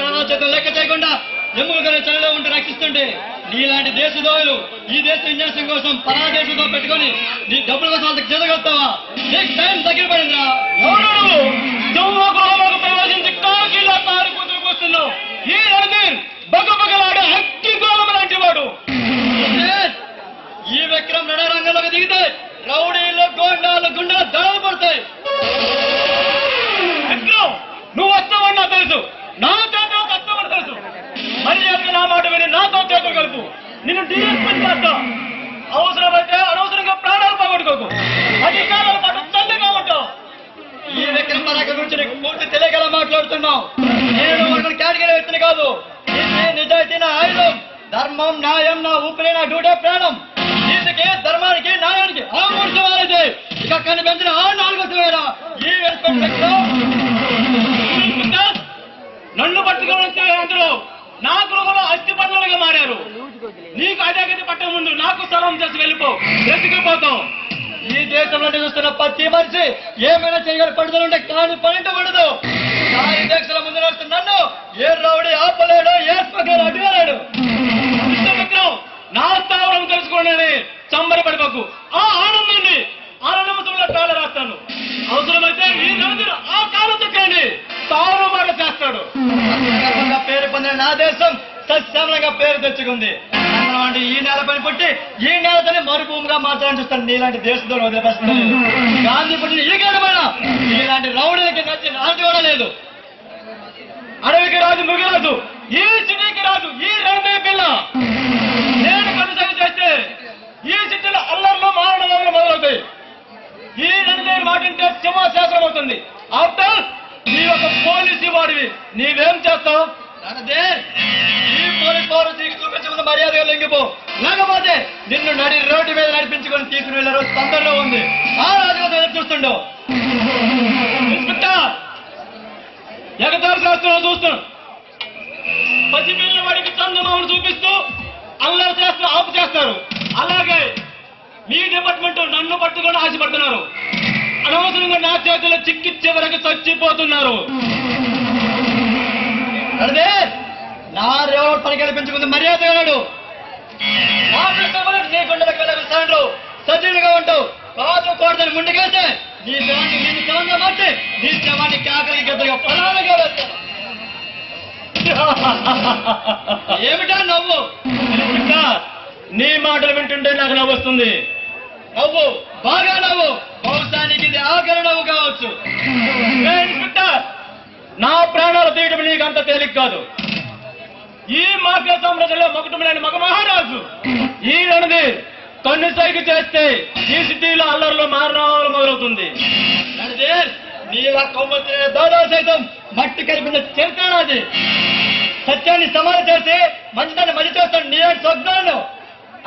ప్రాణాల చేతులు లెక్క చేయకుండా ఎమ్ములుగానే చలిలో ఉంటే రక్షిస్తుంటే నీలాంటి దేశద్రోహులు ఈ దేశ విన్యాసం కోసం పరా దేశంతో పెట్టుకొని నీ డబ్బుల కోసం అంతకు చేతగలుగుతావా? నీకు టైం దగ్గర పడిందిరా. ప్రవేశించి కాకిలా కారు కూతురుకొస్తున్నావు. ఈ రణధీర్ బగబగలాడే అగ్గి గోళం లాంటి వాడు. ఈ విక్రమ్ రణరంగంలోకి దిగితే రౌడీలు గోండాలు గుండెలు దళాలు పడతాయి. విక్రమ్, నువ్వు వస్తావని నాకు తెలుసు. నా చేతిలో కష్టమని తెలుసు. మరి నా మాట విని నాతో చేతులు కలుపు. నిన్ను డీఎస్పీ చేస్తా. అవసరమైతే అనవసరంగా ప్రాణాలు పోగొట్టుకోకు. అధికారాల పాటు చల్లగా ఉంటావు. ఈ విక్రమ్ పరాక గురించి నీకు పూర్తి తెలియగల మాట్లాడుతున్నావు. నేను ఒకరిని కేటగిరీ వ్యక్తిని కాదు. నిజాయితీ నా ఆయుధం. ధర్మం న్యాయం నా ఊపిరి, నా డ్యూటే ప్రాణం. నీతికి ధర్మానికి న్యాయానికి ఆ మూడు వాళ్ళది. ఇక అక్కడిని పెంచిన ఆ నాలుగు వేరా ఈ నన్ను పట్టుకోవాలంటే అందరూ నా గృహంలో అస్థి పనులుగా మారారు. నీకు అదే గతి పట్టే ముందు నాకు సలాం చేసి వెళ్ళిపో. ఎత్తుకుపోతాం. ఈ దేశంలో చూస్తున్న ప్రతి మనిషి ఏమైనా చేయగల పడుదలుంటే కానీ పనింట పడదు. ఈ దేశాల ముందు నడుస్తున్న నన్ను ఏ రౌడీ ఆపలేడు, ఏ స్పగలు అడ్డుకోలేడు. విక్రమ్, నా స్థావరం తెలుసుకోండి. సంబరపడిపోకు. ఆ ఆనందాన్ని ఆనందంలో కాల రాస్తాను. అవసరమైతే ఈ నలుగురు ఆ కాలం తొక్కండి. తారుమార చేస్తాడు. పేరు పొందిన నా దేశం సస్యమలంగా పేరు తెచ్చుకుంది. అంటే ఈ నేల పని పుట్టి ఈ నేలతోనే మరుభూమిగా మార్చాలని చూస్తాను. నీలాంటి దేశంతో వదిలిపేస్తాను. గాంధీ పుట్టిన ఈ గడపైన నీలాంటి రౌడీలకి నచ్చి నాటి కూడా లేదు. అడవికి రాజు ముగిరాజు, ఈ సిటీకి రాజు ఈ రణదే పిల్ల. నేను కొనసాగి చేస్తే ఈ సిటీలో అల్లర్లు మారణాలు మొదలవుతాయి. ఈ రణదే మాటింటే సింహాశాసనం అవుతుంది. ఆఫ్టర్ నీ ఒక పోలీసు వాడివి. నీవేం చేస్తావు? ఈ పోలీస్ పవర్ నీకు చూపించకుండా మర్యాదగా లొంగిపో. లేకపోతే నిన్ను నడి రోడ్డు మీద నడిపించుకొని తీసుకుని వెళ్ళే రోజు తొందరలో ఉంది. ఆ రాజుగా ఎదురు చూస్తుండో. ఎగతారు శాస్త్రం చూస్తున్నాం. పసిపిల్ల వాడికి చందమామను చూపిస్తూ అల్లరి శాస్త్రం ఆపు చేస్తారు. అలాగే మీ డిపార్ట్మెంట్ నన్ను పట్టుకొని ఆశపడుతున్నారు. అనవసరంగా నా చేతుల్లో చిక్కిచ్చే వరకు చచ్చిపోతున్నారు. అదే నా రేవడు పని కల్పించుకుంది మర్యాదగా నీ గుండెలకు వెళ్ళారు. సజ్జలుగా ఉంటావు. కాదు కోడదని ముందుకేస్తే నీ శవాన్ని నిన్ను శవంగా మార్చి నీ శవాన్ని కాకలి గద్దగా పొలాలుగా వెళ్తాను. ఏమిటా నవ్వు? నీ మాటలు వింటుంటే నాకు నవ్వు వస్తుంది. నవ్వు బాగా నవ్వు. బహుశానికి ఇది ఆఖరి నవ్వు కావచ్చు. నా ప్రాణాలు తీయడం నీకు అంత తేలిక కాదు. ఈ మాఫియా సామ్రాజ్యంలో మగటమైన మగ మహారాజు ఈ రణది కన్ను సైకి చేస్తే ఈ సిటీలో అల్లర్లో మారణాలు మొదలవుతుంది. నీలా కొమ్మతి దాదా సైతం మట్టి కలిపిన చరిత్ర నాది. సత్యాన్ని సమాధి చేసి మంచిదాన్ని మధ్య చేస్తాను. నీ స్వగ్నాలను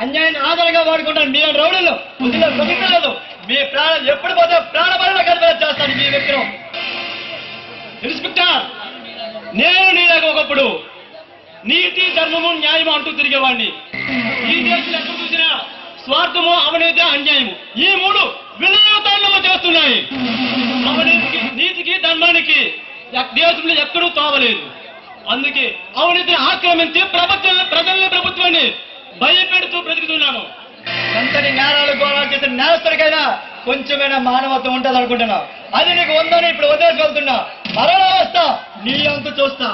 అన్యాయాన్ని ఆధారంగా వాడుకుంటాను. మీ రౌడీలు బుద్ధిలో దొంగలేదు. మీ ప్రాణం ఎప్పుడు పోతే ప్రాణబలంగా కలిపి చేస్తాను. మీ విక్రమ్ ఇన్స్పెక్టర్, నేను నీలాగా ఒకప్పుడు నీతి ధర్మము న్యాయము అంటూ తిరిగేవాడిని. ఈ దేశంలో ఎక్కడ చూసినా స్వార్థము అవినీతి అన్యాయము ఈ మూడు విలయతాండము చేస్తున్నాయి. అవినీతికి నీతికి ధర్మానికి దేశంలో ఎక్కడూ తావలేదు. అందుకే అవినీతిని ఆక్రమించి ప్రజల్ని ప్రభుత్వాన్ని భయపెడుతూ బ్రతుకుతున్నాను. ఎంతటి నేరాలు గోళాలు చేసిన నేరస్తుడికైనా కొంచెమైనా మానవత్వం ఉంటుంది అనుకుంటున్నా. అది నీకు ఉందని ఇప్పుడు వదిలేసి వెళ్తున్నా. మరలా వస్తా, నీ అంత చూస్తా.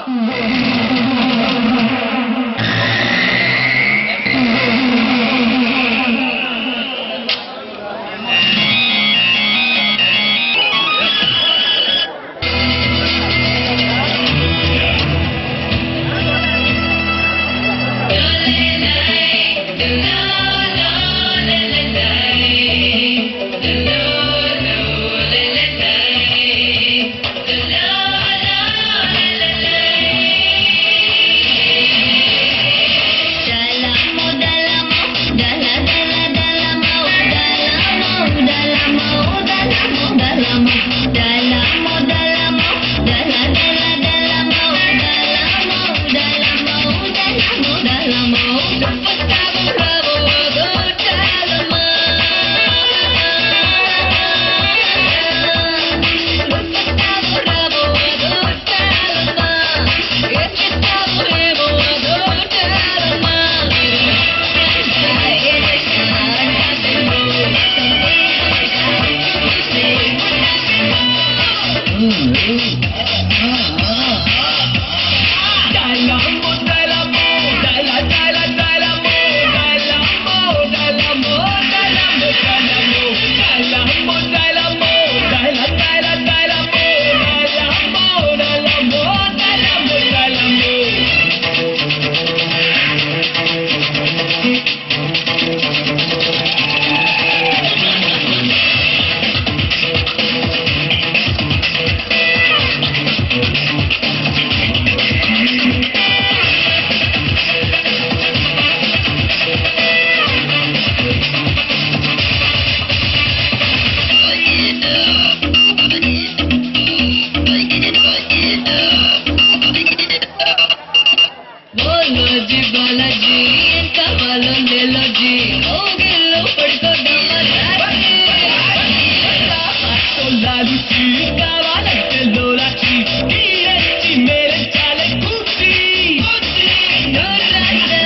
లోజీ బాలాజీ ఏం కావాలో నెలజీ ఓగిల్లో పడుకోదమ్మా లాలుచి కావాలంటే లోలాచి తీరచ్చి మేరే చాలే కూర్చి నోరాజా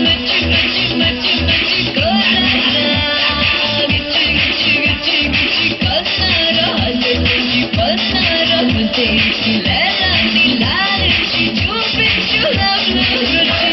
మచ్చి మచ్చి మచ్చి మచ్చి కోరాజా గిచ్చి గిచ్చి గిచ్చి గిచ్చి కసారా హల్లెలూయా పసారా తెచ్చి లేలాంటి లాలిచి చూపించు లవ్లో రుచి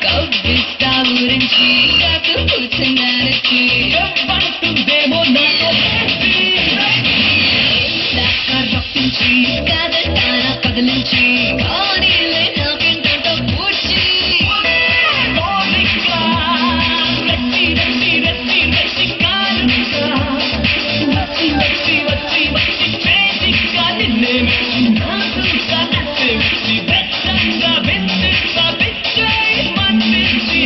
కవ్విస్తా ఊరించి కాకు కూర్చున్నారచి ఎవ్వంటుందేమో నాకు రప్పించి కాదంటాన కదిలించి కానీ నాకేంటంటో పూడ్చి రచ్చి రచ్చి రచ్చి రచ్చి కాలుగా వచ్చి వచ్చి వచ్చి వచ్చి చేసిగా నిన్నే మెచ్చి నాకు నచ్చే వచ్చి వెచ్చంగా వెంటిస్తా పిచ్చై మన్నించి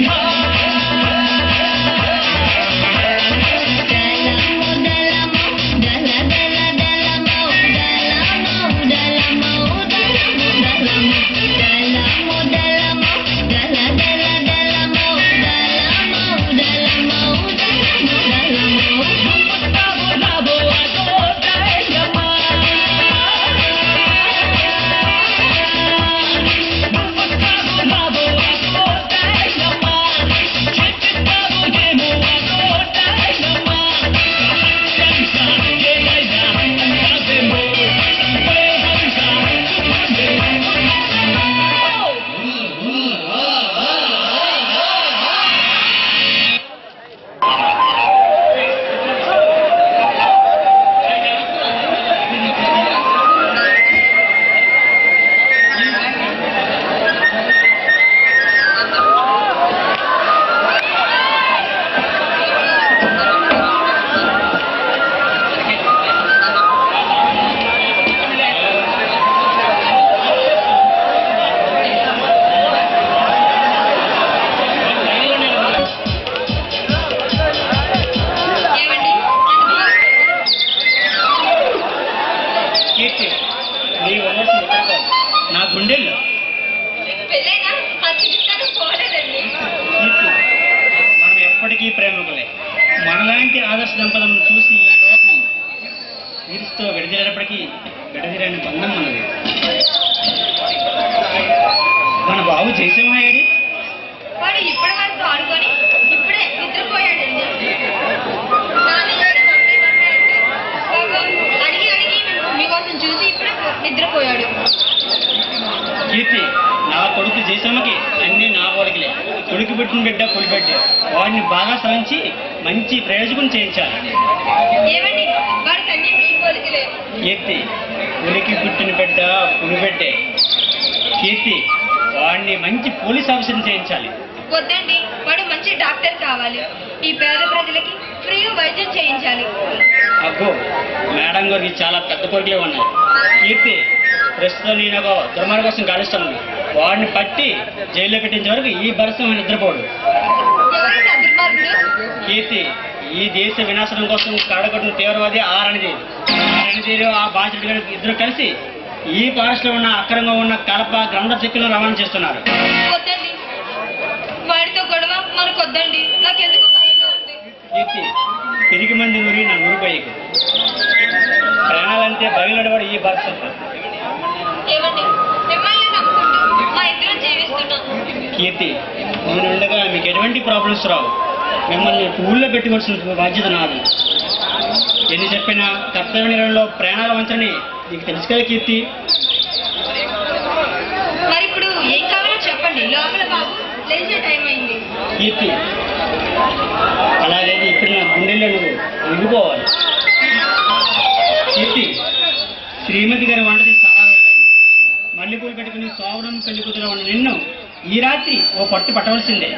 కీర్తి నీ వల్ల నా గుండెల్లో పెళ్ళైనా ఆ చికిత్సను పోలేదండి కీర్తి మనం ఎప్పటికీ ప్రేమికులే మనలాంటి ఆదర్శ దంపతులను చూసి ఈ లోకం వీరితో విడదీరేటప్పటికీ విడదీరని బంధం మనది. మన బాబు జయసింహాయుడి వాడు ఇప్పటి వరకు ఆడుకొని ఇప్పుడే నిద్రపోయాడండి నాన్నగారు మమ్మీ మమ్మీ అంటే పాపం అడిగి అడిగి మీకోసం చూసి ఇప్పుడే నిద్రపోయాడు. కీర్తి నా కొడుకు జయసింహకి అన్ని నా పోలికలే. కొడుకు పెట్టిన బిడ్డ పులిపెట్టే వాడిని బాగా శ్రమించి మంచి ప్రయోజకం చేయించాలి. ఏమండి వాడికి అన్ని మీ పోలికలే. కీర్తి పులికి పుట్టిన బిడ్డ పులిపెట్టే. కీర్తి వాడిని మంచి పోలీస్ ఆఫీసర్ని చేయించాలి. వద్దండి వాడు మంచి డాక్టర్ కావాలి. ఈ పేద ప్రజలకి ఫ్రీగా వైద్యం చేయించాలి. అబ్బో మేడం గారికి చాలా పెద్ద కోరికలే ఉన్నాయి. కీర్తి ప్రస్తుతం నేను ఒక దుర్మార్గం కోసం గాలిస్తాను. వాడిని పట్టి జైల్లో పెట్టించే వరకు ఈ భరసం నిద్రపోడు. ఎవరైనా దుర్మార్గుడు? కీర్తి ఈ దేశ వినాశనం కోసం కడగొట్టిన తీవ్రవాది ఆ రణధీరు ఆ బాధ్యత ఇద్దరు కలిసి ఈ ఫారెస్ట్ లో ఉన్న అక్రమంగా ఉన్న కలప గ్రంథ చెక్కులను రవాణా చేస్తున్నారు. వద్దండి వాడితో గొడవ మనకు వద్దండి. నాకెందుకు భయంగా ఉంది. కీర్తి తిరిగి మంది నూరి నా నూరిపోయేకు ప్రాణాలంటే బయలుడవాడు ఈ భరసం. ఏమండి మిమ్మల్ని నమ్ముకుంటూ మా ఇద్దరం జీవిస్తున్నాం. కీర్తి నేనుండగా మీకు ఎటువంటి ప్రాబ్లమ్స్ రావు. మిమ్మల్ని ఊళ్ళో పెట్టుకోవాల్సిన బాధ్యత నాది. ఎన్ని చెప్పినా కర్తవ్య నిర్వహణలో ప్రాణాల వంచని నీకు తెలుసు కదా కీర్తి. మరి ఇప్పుడు ఏం కావాలో చెప్పండి. లోపల బాబు లేచే టైం అయింది. కీర్తి అలాగైతే ఇప్పుడు నా గుండెల్లో నువ్వు మిగిలిపోవాలి. కీర్తి, శ్రీమతి గారి వంట చేసి చాలా రోజులైంది. మల్లెపూలు పెట్టుకుని సోవడం పెళ్లి కూతురు ఉన్న నిన్ను ఈ రాత్రి ఓ పట్టు పట్టవలసిందే.